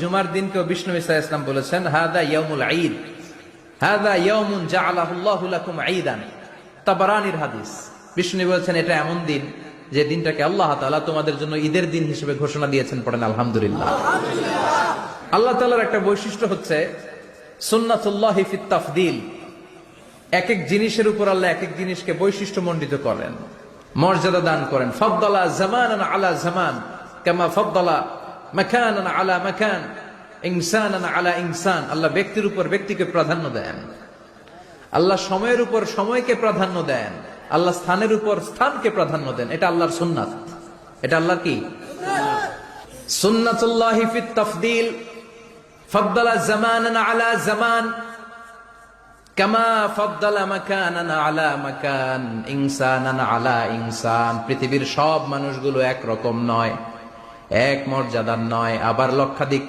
জুমার দিনকে বিষ্ণু ঈসা ইসলাম বলেছেন হাদা ইয়াউমুল ঈদ, হাদা ইয়াউমুন জাআলাহুল্লাহু লাকুম ঈদান। তাবারানীর হাদিস। বিষ্ণু বলেছেন এটা এমন দিন যে দিনটাকে আল্লাহ তাআলা তোমাদের জন্য ঈদের দিন হিসেবে ঘোষণা দিয়েছেন। পড়েন আলহামদুলিল্লাহ। আল্লাহ তাআলার একটা বৈশিষ্ট্য হচ্ছে সুন্নাতুল্লাহি ফিত তাফদীল। এক এক জিনিসের উপর আল্লাহ এক এক জিনিসকে বৈশিষ্ট্যমণ্ডিত করেন, মর্যাদা দান করেন। ফাদ্দালা জামানান আলা জামান কামা ফাদ্দালা মাকানান আলা মাকান, ইনসানান আলা ইনসান। আল্লাহ ব্যক্তির উপর ব্যক্তিকে প্রাধান্য দেন, আল্লাহ সময়ের উপর সময়কে প্রাধান্য দেন, আল্লাহ স্থানের উপর স্থানকে প্রাধান্য দেন। এটা আল্লাহর সুন্নাত। এটা আল্লাহর কি সুন্নাতুল্লাহি ফিত তাফদীল। ফাদ্দালা জামানান আলা জামান কামা ফাদ্দালা মাকানান আলা মাকান, ইনসানান আলা ইনসান। পৃথিবীর সব মানুষগুলো একরকম নয়, এক মর্যাদার নয়, আবার লক্ষাধিক